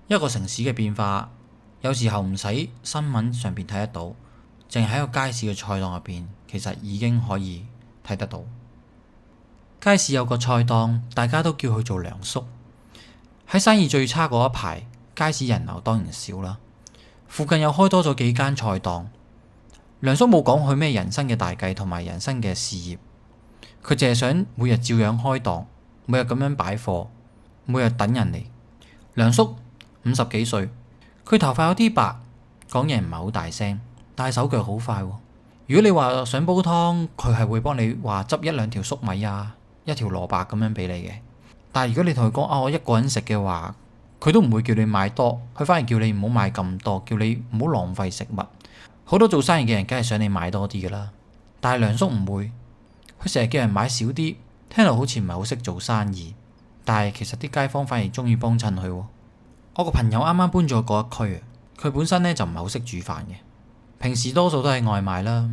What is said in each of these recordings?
一個城市嘅變化，有時候唔使新聞上邊睇得到，淨係喺個街市嘅菜檔入邊，其實已經可以睇得到。街市有個菜檔，大家都叫佢做梁叔。喺生意最差嗰一排，街市人流當然少啦。附近又開多咗幾間菜檔。梁叔冇講佢咩人生嘅大計同埋人生嘅事業，佢淨係想每日照樣開檔，每日咁樣擺貨，每日等人嚟。梁叔50幾歲，佢頭髮有啲白，講嘢唔係好大聲，但係手腳好快喎。如果你話想煲湯，佢係會幫你話執一兩條粟米啊，一條蘿蔔咁樣俾你嘅。但係如果你同佢講我一個人食嘅話，佢都唔會叫你買多，佢反而叫你唔好買咁多，叫你唔好浪費食物。好多做生意嘅人梗係想你買多啲噶啦，但係梁叔唔會，佢成日叫人買少啲，聽落好似唔係好識做生意，但係其實啲街坊反而中意幫襯佢喎。我個朋友啱啱搬咗嗰一區啊，佢本身咧就唔係好識煮飯嘅，平時多數都係外賣啦。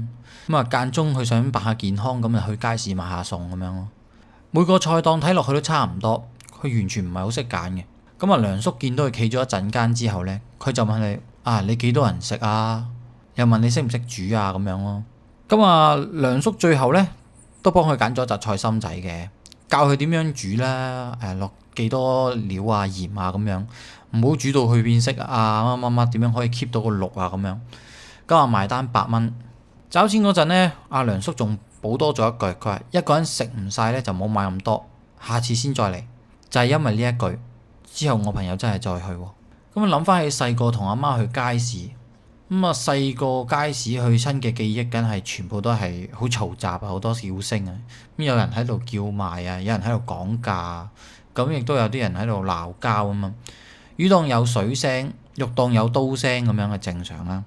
咁啊間中佢想扮下健康咁啊去街市買下餸咁樣咯。每個菜檔睇落去都差唔多，佢完全唔係好識揀嘅。咁啊梁叔見到佢企咗一陣間之後咧，佢就問你你幾多人食啊？又問你識唔識煮啊咁樣咯。咁啊梁叔最後咧都幫佢揀咗紮菜心仔嘅，教佢點樣煮啦，落幾多料啊鹽啊咁樣，唔好煮到去變色啊乜乜乜，點樣可以 keep 到個綠啊咁樣。咁啊埋單8蚊。找錢嗰陣咧，阿梁叔仲補多咗一句，佢話一個人食唔晒咧就唔好買咁多，下次先再嚟。就係因為呢一句之後，我朋友真係再去喎。咁啊諗翻起細個同阿媽去街市。咁啊，細個街市去親嘅記憶，梗係全部都係好嘈雜啊，好多笑聲啊。咁有人喺度叫賣啊，有人喺度講價，咁亦都有啲人喺度鬧交啊嘛。魚檔有水聲，肉檔有刀聲咁樣係正常啦。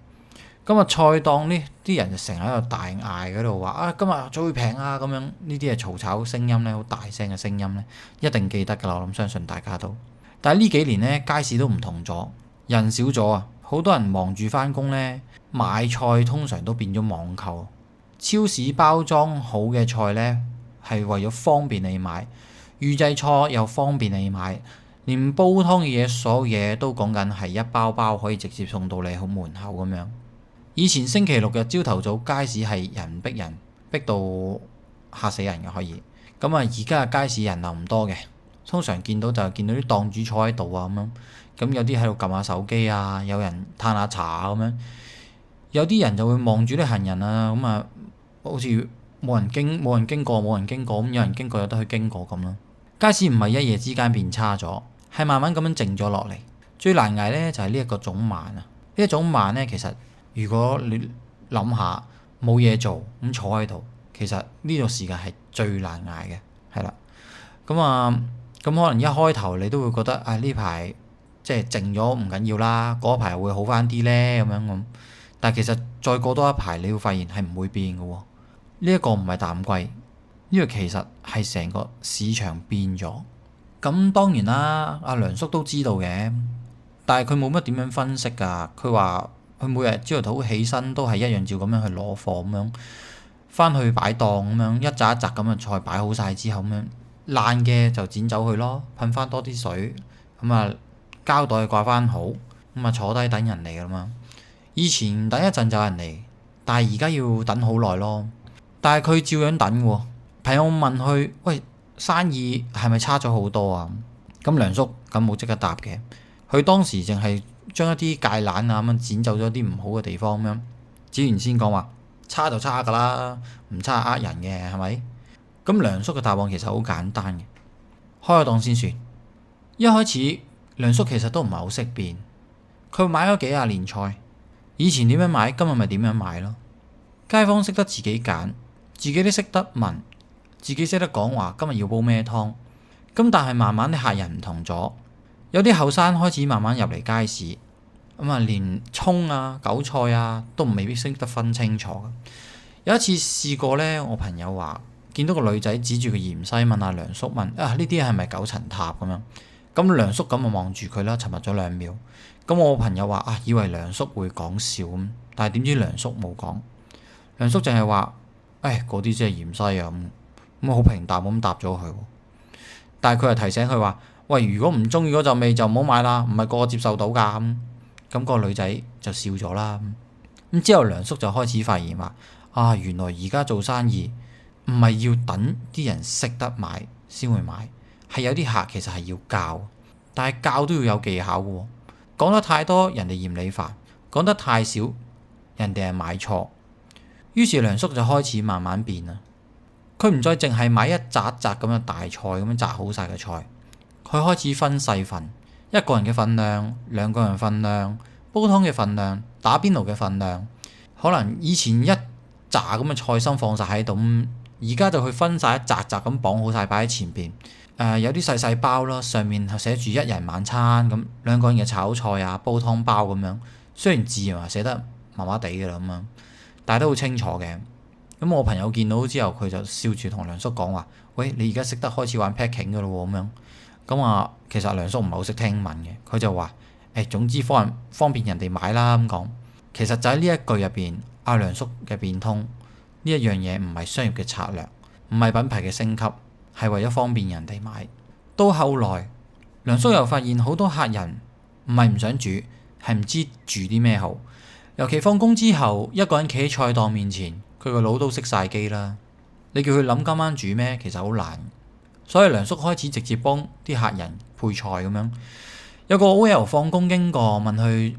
咁啊，菜檔呢啲人就成日喺度大嗌嗰度話今日最平啊咁樣，呢啲係嘈吵聲音咧，好大聲嘅聲音咧，一定記得㗎啦。我諗相信大家都。但係呢幾年咧，街市都唔同咗，人少咗啊。好多人忙住返工呢，買菜通常都變咗網購。超市包裝好嘅菜呢，係為咗方便你買，預製菜又方便你買，連煲湯嘅嘢，所有嘢都講緊係一包包可以直接送到你好門口咁樣。以前星期六日朝頭早街市係人逼人，逼到嚇死人嘅可以。咁啊，而家嘅街市人流唔多嘅，通常見到就係見到啲檔主坐喺度啊咁樣。咁有啲喺度撳下手機啊，有人嘆下茶啊咁樣，有啲人就會望住啲行人啊，咁啊，好似冇人經過，咁有人經過有得去經過咁咯。街市唔係一夜之間變差咗，係慢慢咁樣靜咗落嚟。最難捱咧就係呢一個種慢啊！呢一種慢咧，其實如果你諗下冇嘢做咁坐喺度，其實呢個時間係最難捱嘅，係啦。咁可能一開頭你都會覺得呢排即係靜咗唔緊要啦，嗰一排會好翻啲咧咁樣咁。但係其實再過多一排，你會發現係唔會變嘅喎。呢一個唔係淡季，呢個其實係成個市場變咗。咁當然啦，阿梁叔都知道嘅，但係佢冇乜點樣分析㗎。佢話佢每日朝頭早起身都係一樣照咁樣去攞貨咁樣，翻去擺檔咁樣一紮一紮咁嘅菜擺好晒之後咁樣，爛嘅就剪走佢咯，噴翻多啲水咁啊。膠袋掛翻好，咁啊坐低等人嚟㗎嘛。以前等一陣就有人嚟，但係而家要等好耐咯。但係佢照樣等喎。朋友問佢：喂，生意係咪差咗好多啊？咁梁叔咁冇即刻答嘅。佢當時淨係將一啲芥蘭啊咁樣剪走咗啲唔好嘅地方咁樣，剪完先講話差就差㗎啦，唔差係呃人嘅係咪？咁梁叔嘅答案其實好簡單嘅，開個檔先算。一開始梁叔其實都唔係好識變，佢買咗幾廿年菜，以前點樣買，今日咪點樣買咯。街坊識得自己揀，自己都識得問，自己識得講話今日要煲咩湯。咁但係慢慢啲客人唔同咗，有啲後生開始慢慢入嚟街市，咁啊連葱啊、韭菜啊都未必識得分清楚。有一次試過呢，我朋友話見到個女仔指住個芫茜問阿梁叔問呢啲係咪九層塔咁樣？咁梁叔咁就望住佢啦，沉默咗2秒。咁我朋友話以為梁叔會講笑咁，但係點知梁叔冇講。梁叔淨係話嗰啲即係芫茜啊咁好平淡咁答咗佢。但係佢又提醒佢話喂，如果唔中意嗰陣味就唔好買啦，唔係個個接受到㗎。咁個女仔就笑咗啦。咁之後梁叔就開始發現話：啊，原來而家做生意唔係要等啲人識得買先會買，係有啲客其實係要教，但係教都要有技巧嘅喎。講得太多，人哋嫌你煩；講得太少，人哋係買錯。於是梁叔就開始慢慢變啦。佢唔再淨係買一紮紮咁嘅大菜咁樣紮好晒嘅菜，佢開始分細份，一個人嘅份量、兩個人份量、煲湯嘅份量、打邊爐嘅份量。可能以前一紮咁嘅菜心放晒喺度，而家就去分晒一紮紮咁綁好晒擺喺前邊。有啲細細包啦，上面係寫住一人晚餐咁，兩個人嘅炒菜啊、煲湯包咁樣。雖然字啊寫得麻麻地嘅啦咁樣，但係都好清楚嘅。咁我朋友見到之後，佢就笑住同梁叔講話：喂，你而家識得開始玩 packing 嘅咯喎咁樣。咁啊，其實梁叔唔係好識聽英文嘅，佢就話：總之方便人哋買啦咁講。其實就喺呢一句入邊，阿梁叔嘅變通呢一樣嘢唔係商業嘅策略，唔係品牌嘅升級，係為咗方便人哋買。到後來，梁叔又發現好多客人唔係唔想煮，係唔知煮啲咩好。尤其放工之後，一個人企喺菜檔面前，佢個腦都熄晒機啦。你叫佢諗今晚煮咩，其實好難。所以梁叔開始直接幫啲客人配菜咁樣。有個 OL 放工經過，問佢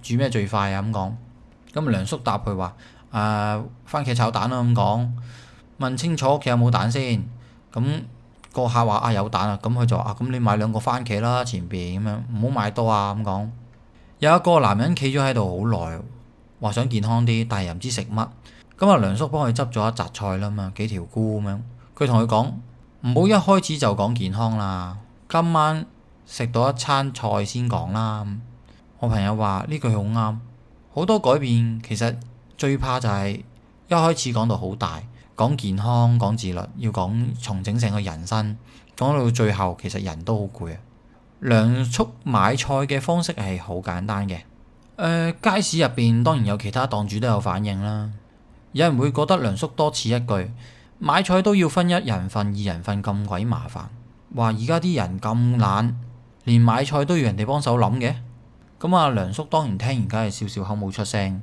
煮咩最快啊咁講。咁梁叔答佢話：番茄炒蛋啦咁講。問清楚屋企有冇蛋先。咁個客話有蛋啊，咁佢就話咁你買兩個番茄啦，前邊咁樣，唔好買多啊咁講。有一個男人企咗喺度好耐，話想健康啲，但係又唔知食乜。咁梁叔幫佢執咗一紮菜啦嘛，幾條菇咁樣。佢同佢講：唔好一開始就講健康啦，今晚食到一餐菜先講啦。我朋友話呢句好啱，好多改變其實最怕就係一開始講到好大，講健康講自律，要講重整成個人生，講到最後其實人都好攰啊。梁叔買菜嘅方式係好簡單嘅。街市入邊當然有其他檔主都有反應啦。有人會覺得梁叔多此一舉，買菜都要分一人份、二人份咁鬼麻煩。話而家啲人咁懶，連買菜都要人哋幫手諗嘅。咁梁叔當然聽完梗係笑笑口冇出聲。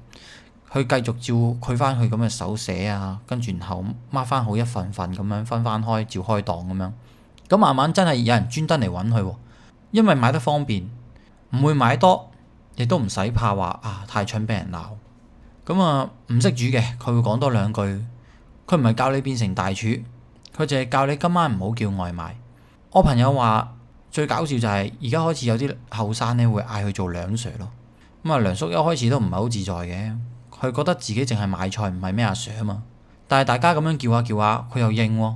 佢繼續照佢翻去咁嘅手寫啊，跟住然後掹翻好一份份咁樣分翻開，照開檔咁樣。咁慢慢真係有人專登嚟揾佢，因為買得方便，唔會買多，亦都唔使怕話太蠢俾人鬧。咁唔識煮嘅，佢會講多兩句。佢唔係教你變成大廚，佢淨係教你今晚唔好叫外賣。我朋友話最搞笑就係而家開始有啲後生咧會嗌佢做梁 Sir 咯。梁叔一開始都唔係好自在嘅，佢覺得自己淨係買菜唔係咩阿 Sir 啊嘛。但係大家咁樣叫下叫下，佢又應喎。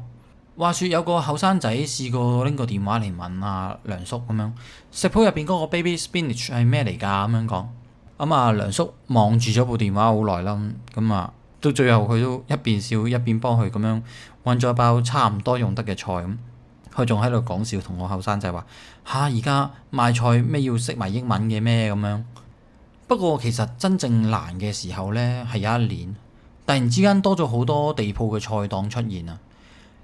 話說有個後生仔試過拎個電話嚟問梁叔咁樣，食譜入邊嗰個 baby spinach 係咩嚟㗎咁樣講。梁叔望住咗部電話好耐啦，到最後佢都一邊笑一邊幫佢咁樣揾咗一包差唔多用得嘅菜咁。佢仲喺度講笑同我後生仔話而家賣菜咩要識埋英文嘅咩咁樣。不過其實真正難嘅時候呢，係有一年突然之間多咗好多地鋪嘅菜檔出現啊。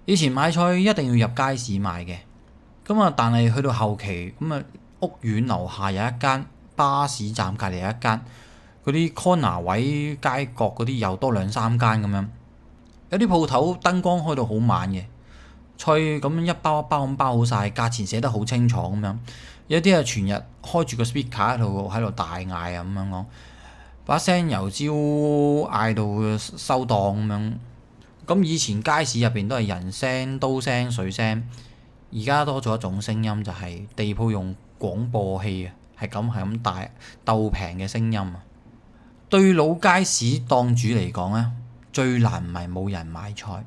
以前買菜一定要入街市買嘅，但係去到後期屋苑樓下有一間，巴士站隔離有一間，嗰啲 corner 位街角嗰啲又多兩三間咁樣。有啲鋪頭燈光開到好晚嘅，菜咁一包一包咁包好晒，價錢寫得好清楚咁樣。有啲全日開住個 speaker 喺度大嗌啊咁樣講，把聲由朝嗌到收檔咁樣。咁以前街市入邊都係人聲、刀聲、水聲，而家多咗一種聲音，就係地鋪用廣播器啊，係咁大鬥平嘅聲音啊。對老街市檔主嚟講咧，最難唔係冇人買菜，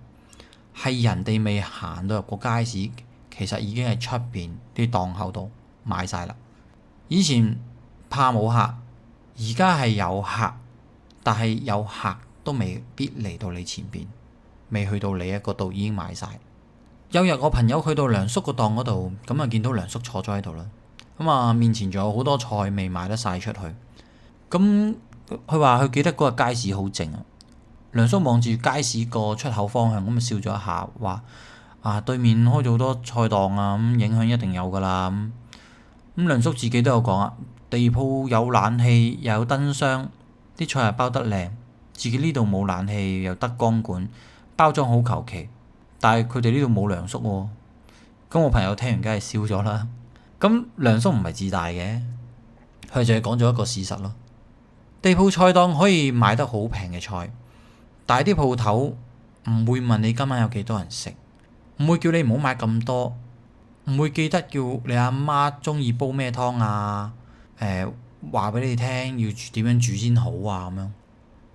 係人哋未行到入個街市，其實已經係出邊啲檔口度買晒啦。以前怕冇客，而家係有客，但係有客都未必嚟到你前邊。未去到你嗰度已經買晒。有日我朋友去到梁叔個檔嗰度，見到梁叔坐咗喺度啦。面前仲有好多菜未賣得晒出去。佢話佢記得嗰個街市好靜啊。梁叔望住街市個出口方向，笑咗一下，話對面開咗好多菜檔啊，咁影響一定有噶啦。咁梁叔自己都有講啊，地鋪有冷氣又有燈箱，啲菜係包得靚。自己呢度冇冷氣又得光管，包裝好求其。但係佢哋呢度冇梁叔喎。咁我朋友聽完梗係笑咗啦。咁梁叔唔係自大嘅，佢就係講咗一個事實咯。地鋪菜檔可以買得好平嘅菜，但係啲鋪頭唔會問你今晚有幾多人食，唔會叫你唔好買咁多，唔會記得叫你阿媽中意煲咩湯啊，話俾你聽要點樣煮先好啊咁樣，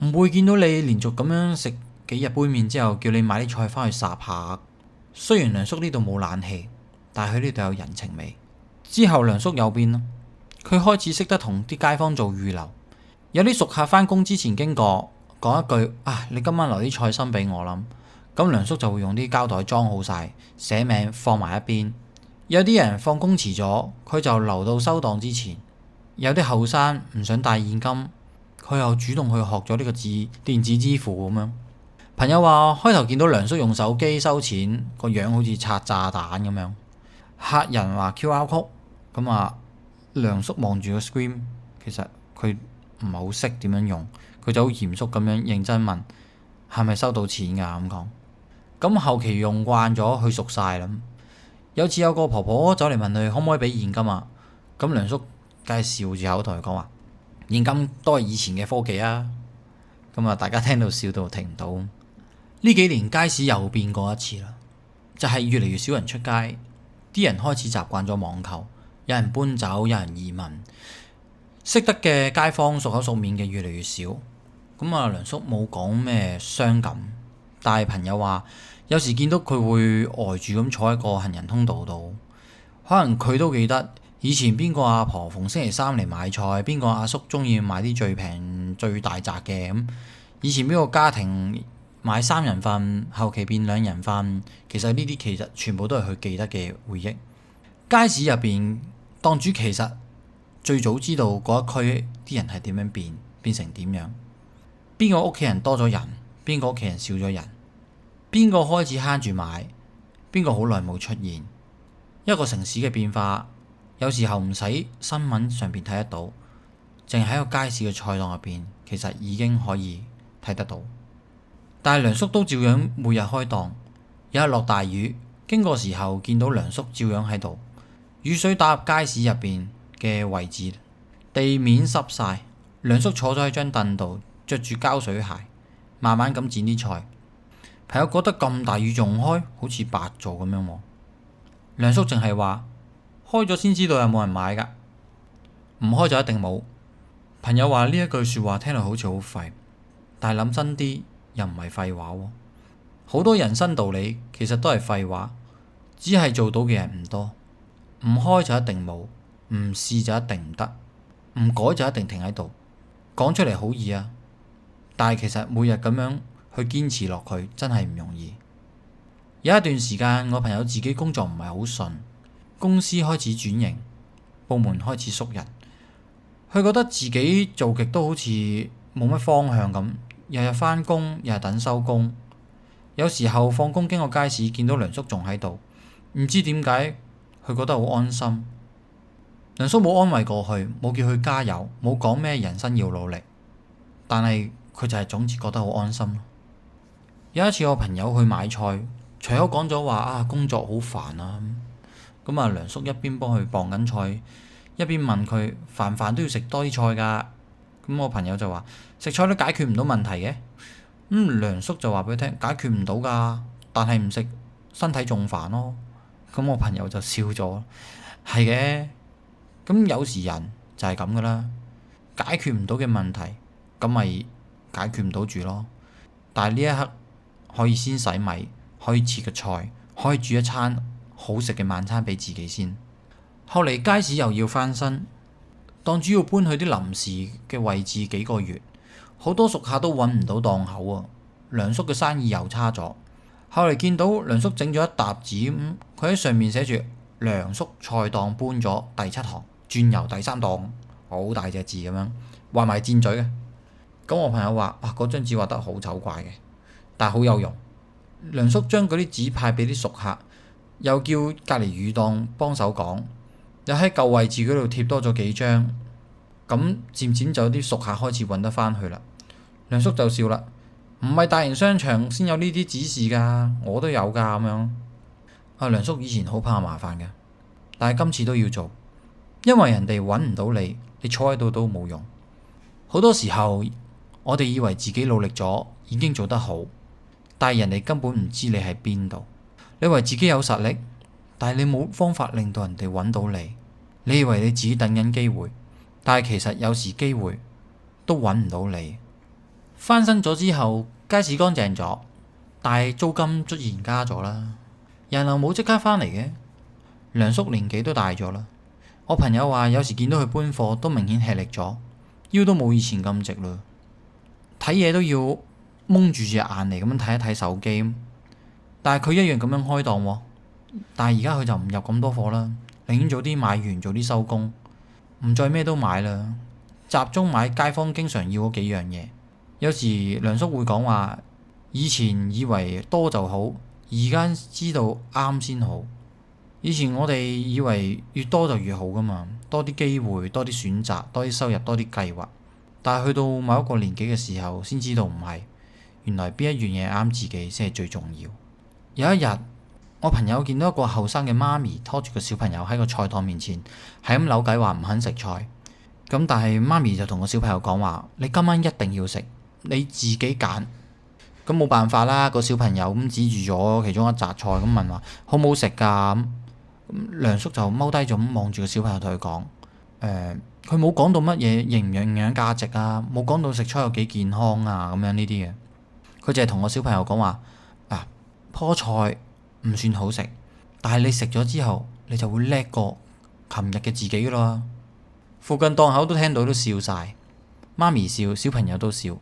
唔會見到你連續咁樣食幾日杯麵之後，叫你買啲菜翻去烚下。雖然梁叔呢度冇冷氣，但係佢呢度有人情味。之後梁叔有變啦，佢開始識得同啲街坊做預留，有啲熟客返工之前經過，講一句你今晚留啲菜心俾我啦。咁梁叔就會用啲膠袋裝好晒，寫名放埋一邊。有啲人放工遲咗，佢就留到收檔之前。有啲後生唔想帶現金，佢又主動去學咗呢個電子支付咁樣。朋友話開頭見到梁叔用手機收錢，個樣好似拆炸彈咁樣。客人話 QR code， 咁梁叔望住個 screen， 其實佢唔係好識點樣用，佢就好嚴肅咁樣認真問係咪收到錢㗎咁講。咁後期用慣咗，佢熟晒啦。有次有個婆婆走嚟問佢可唔可以俾現金啊？咁梁叔梗係笑住口同佢講話，現金都係以前嘅科技啊。咁大家聽到笑到停唔到。呢幾年街市又變過一次啦，就係越嚟越少人出街，啲人開始習慣咗網購，有人搬走，有人移民，識得嘅街坊熟口熟面嘅越嚟越少。梁叔冇講咩傷感，但係朋友話有時見到佢會呆住咁坐喺個行人通道度，可能佢都記得以前邊個阿婆逢星期三嚟買菜，邊個阿叔中意買啲最平最大扎嘅咁。以前邊個家庭買3人份，後期變2人份，其實呢啲其實全部都係佢記得嘅回憶。街市入邊檔主其實最早知道嗰一區啲人係點樣變成點樣，邊個屋企人多咗人，邊個屋企人少咗人，邊個開始慳住買，邊個好耐冇出現。一個城市嘅變化，有時候唔使新聞上邊睇得到，淨係喺個街市嘅菜檔入邊，其實已經可以睇得到。但係梁叔都照樣每日開檔，有日落大雨，經過時候見到梁叔照樣喺度，雨水打入街市入邊嘅位置，地面濕晒。梁叔坐咗喺張凳度，着住膠水鞋，慢慢咁剪啲菜。朋友覺得咁大雨仲開，好似白做咁樣喎。梁叔淨係話開咗先知道有冇人買㗎，唔開就一定冇。朋友話呢一句說話聽落好似好廢，但係諗真啲又唔係廢話喎。好多人生道理其實都係廢話，只係做到嘅人唔多。唔開就一定冇，唔試就一定唔得，唔改就一定停喺度。講出嚟好易啊，但係其實每日咁樣去堅持落去真係唔容易。有一段時間我朋友自己工作唔係好順，公司開始轉型，部門開始縮人，佢覺得自己做極都好似冇乜方向咁，日日返工，日日等收工。有時候放工經過街市見到梁叔仲喺度，唔知點解佢覺得好安心。梁叔冇安慰過佢，冇叫佢加油，冇講咩人生要努力，但係佢就係總之覺得好安心。有一次我朋友去買菜，隨口講咗話工作好煩啊。咁梁叔一邊幫佢磅緊菜，一邊問佢煩唔煩都要食多啲菜㗎。咁我朋友就話食菜都解決唔到問題嘅。梁叔就話俾佢聽解決唔到㗎，但係唔食身體仲煩咯。咁我朋友就笑咗，係嘅。咁有時人就係咁㗎啦，解決唔到嘅問題，咁咪解決唔到住咯。但係呢一刻可以先洗米，可以切個菜，可以煮一餐好食嘅晚餐俾自己先。後嚟街市又要翻新，檔主要搬去啲臨時嘅位置幾個月，好多熟客都揾唔到檔口啊。梁叔嘅生意又差咗。後嚟見到梁叔整咗一沓紙，佢喺上面寫住梁叔菜檔搬咗第7行，轉由第3檔，好大隻字咁樣，畫埋箭嘴嘅。咁我朋友話：嗰張紙畫得好醜怪嘅，但係好有用。梁叔將嗰啲紙派俾啲熟客，又叫隔離魚檔幫手講，又喺舊位置嗰度貼多咗幾張，咁漸漸就有啲熟客開始揾得返去啦。梁叔就笑啦，唔係大型商場先有呢啲指示㗎，我都有㗎咁樣。梁叔以前好怕麻煩嘅，但係今次都要做，因為人哋揾唔到你，你坐喺度都冇用。好多時候我哋以為自己努力咗已經做得好，但係人哋根本唔知你喺邊度。你以為自己有實力，但係你冇方法令到人哋揾到你。你以為你自己等緊機會，但係其實有時機會都揾唔到你。翻新咗之後，街市乾淨咗，但係租金突然加咗啦。人流冇即刻返嚟嘅。梁叔年紀都大咗啦。我朋友話有時見到佢搬貨都明顯吃力咗，腰都冇以前咁直啦。睇嘢都要蒙住隻眼嚟咁樣睇一睇手機。但係佢一樣咁樣開檔喎。但係而家佢就唔入咁多貨啦，寧願早啲買完早啲收工，唔再咩都買啦，集中買街坊經常要嗰幾樣嘢。有時梁叔會講話，以前以為多就好，而家知道啱先好。以前我哋以為越多就越好噶嘛，多啲機會，多啲選擇，多啲收入，多啲計劃。但係去到某一個年紀嘅時候，先知道唔係，原來邊一樣嘢啱自己先係最重要。有一日，我朋友見到一個後生嘅媽咪拖住個小朋友喺個菜檔面前，係咁扭計話唔肯食菜。咁但係媽咪就同個小朋友講話：你今晚一定要食，你自己揀。咁冇辦法啦，個小朋友咁指住咗其中一紮菜咁問話好唔好食㗎？梁叔就踎低咗咁望住個小朋友同佢講：佢冇講到乜嘢營唔營養價值啊，冇講到食菜有幾健康啊咁樣呢啲嘅。佢就係同個小朋友講話：棵菜唔算好食，但係你食咗之後，你就會叻過琴日嘅自己㗎啦。附近檔口都聽到都笑晒，媽咪笑，小朋友都笑。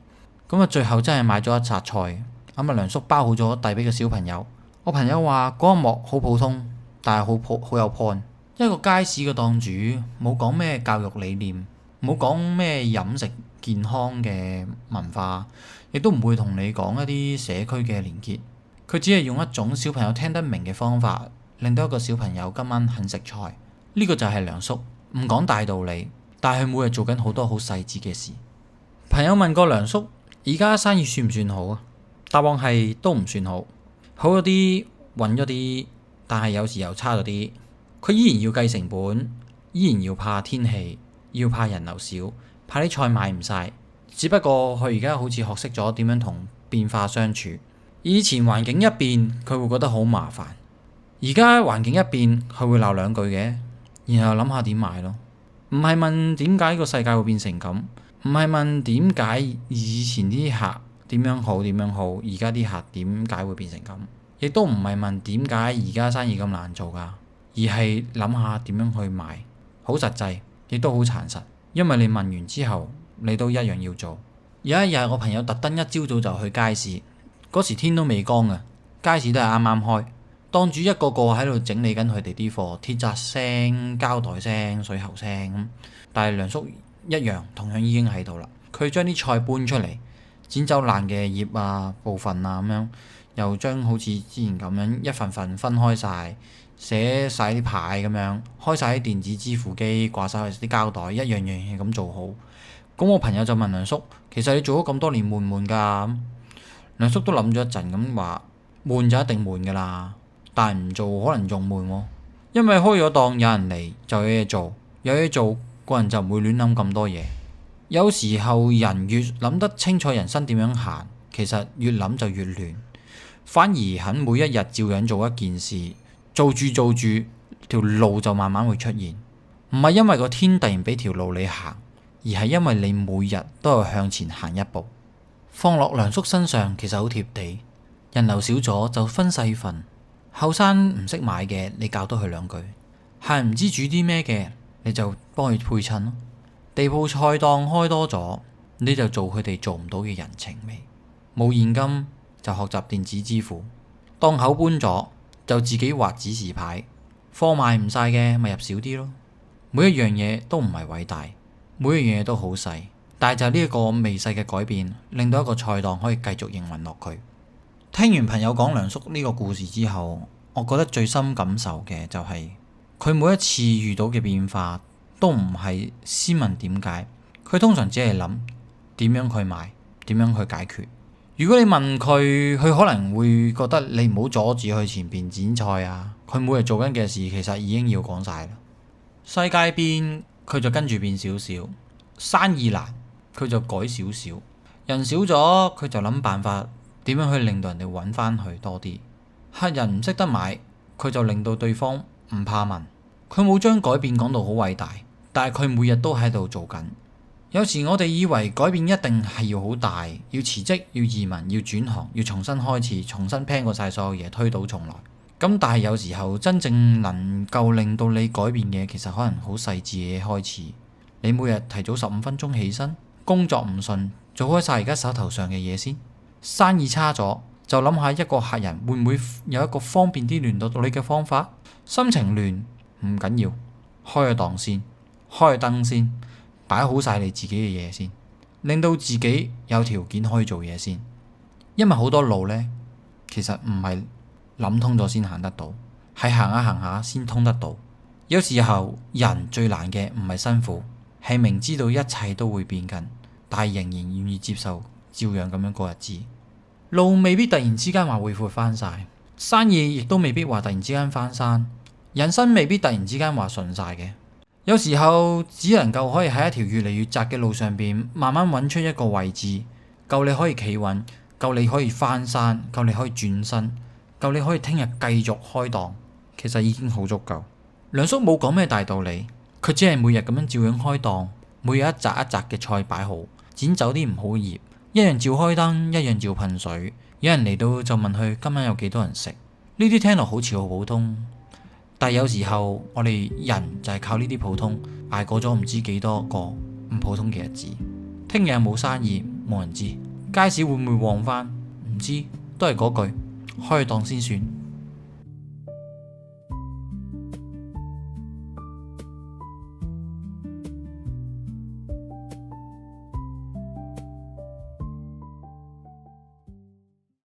咁啊，最後真係買咗一紮菜。咁梁叔包好咗遞俾個小朋友。我朋友話嗰一幕好普通，但係好有 point。一個街市嘅檔主冇講咩教育理念，冇講咩飲食健康嘅文化，亦都唔會同你講一啲社區嘅連結。佢只係用一種小朋友聽得明嘅方法，令到一個小朋友今晚肯食菜。呢個就係梁叔，唔講大道理，但係佢每日做緊好多好細緻嘅事。朋友問過梁叔：而家生意算唔算好啊？答案係都唔算好，好咗啲，穩咗啲，但係有時又差咗啲。佢依然要計成本，依然要怕天氣，要怕人流少，怕啲菜賣唔晒。只不過佢而家好似學識咗點樣同變化相處。以前環境一變，佢會覺得好麻煩；而家環境一變，佢會鬧兩句嘅，然後諗下點賣咯。唔係問點解個世界會變成咁，唔係問點解以前啲客點樣好點樣好，而家啲客點解會變成咁，亦都唔係問點解而家生意咁難做噶，而係諗下點樣去賣，好實際，亦都好殘實。因為你問完之後，你都一樣要做。有一日，我朋友特登一朝早就去街市。嗰時天都未光啊，街市都係啱啱開，檔主一個個喺度整理緊佢哋啲貨，鐵閘聲、膠袋聲、水喉聲咁。但係梁叔一樣，同樣已經喺度啦。佢將啲菜搬出嚟，剪走爛嘅葉啊、部分啊咁樣，又將好似之前咁樣一份份分開晒，寫晒啲牌咁樣，開晒啲電子支付機，掛晒啲膠袋，一樣樣嘢咁做好。咁我朋友就問梁叔：其實你做咗咁多年悶唔悶㗎？梁叔都諗咗一陣咁話：悶就一定悶㗎啦，但係唔做可能仲悶喎。因為開咗檔有人嚟就有嘢做，有嘢做個人就唔會亂諗咁多嘢。有時候人越諗得清楚人生點樣行，其實越諗就越亂，反而肯每一日照樣做一件事，做住條路就慢慢會出現。唔係因為個天突然俾條路你行，而係因為你每日都有向前行一步。放落梁叔身上其實好貼地，人流少咗就分細份，後生唔識買嘅你教多佢兩句，客人唔知煮啲咩嘅你就幫佢配襯咯。地鋪菜檔開多咗，你就做佢哋做唔到嘅人情味。冇現金就學習電子支付，檔口搬咗就自己畫指示牌，貨賣唔晒嘅咪入少啲咯。每一樣嘢都唔係偉大，每一樣嘢都好細。但係就係呢一個微細嘅改變，令到一個菜檔可以繼續營運落去。聽完朋友講梁叔呢個故事之後，我覺得最深感受嘅就係佢每一次遇到嘅變化都唔係先問點解，佢通常只係諗點樣去買，點樣去解決。如果你問佢，佢可能會覺得你唔好阻止佢前邊剪菜啊。佢每日做緊嘅事其實已經要講晒啦。世界變，佢就跟住變少少；生意難，佢就改少少；人少咗，佢就諗辦法點樣去令到人哋揾翻佢多啲。客人唔識得買，佢就令到對方唔怕問。佢冇將改變講到好偉大，但係佢每日都喺度做緊。有時我哋以為改變一定係要好大，要辭職，要移民，要轉行，要重新開始，重新 plan 過晒所有嘢，推倒重來。咁但係有時候真正能夠令到你改變嘅，其實可能好細緻嘅嘢開始。你每日提早15分鐘起身，工作唔順，做開晒而家手頭上嘅嘢先。生意差咗，就諗下一個客人會唔會有一個方便啲聯絡到你嘅方法。心情亂唔緊要，開個檔先，開個燈先。擺好晒你自己嘅嘢先，令到自己有條件可以做嘢先。因為好多路呢，其實唔係諗通咗先行得到，係行下行下先通得到。有時候人最難嘅唔係辛苦，係明知道一切都會變緊，但係仍然願意接受，照樣咁樣過日子。路未必突然之間話會闊翻晒，生意亦都未必話突然之間翻山，人生未必突然之間話順晒嘅。有時候只能夠可以喺一條越嚟越窄嘅路上邊，慢慢揾出一個位置，夠你可以企穩，夠你可以翻山，夠你可以轉身，夠你可以聽日繼續開檔，其實已經好足夠。梁叔冇講咩大道理，佢只係每日咁樣照樣開檔，每日一紮一紮嘅菜擺好，剪走啲唔好嘅葉，一樣照開燈，一樣照噴水。有人嚟到就問佢今晚有幾多人食，呢啲聽落好似好普通。但係有時候我哋人就係靠呢啲普通捱過咗唔知幾多個唔普通嘅日子。聽日有冇生意冇人知，街市會唔會旺翻唔知，都係嗰句，開檔先算。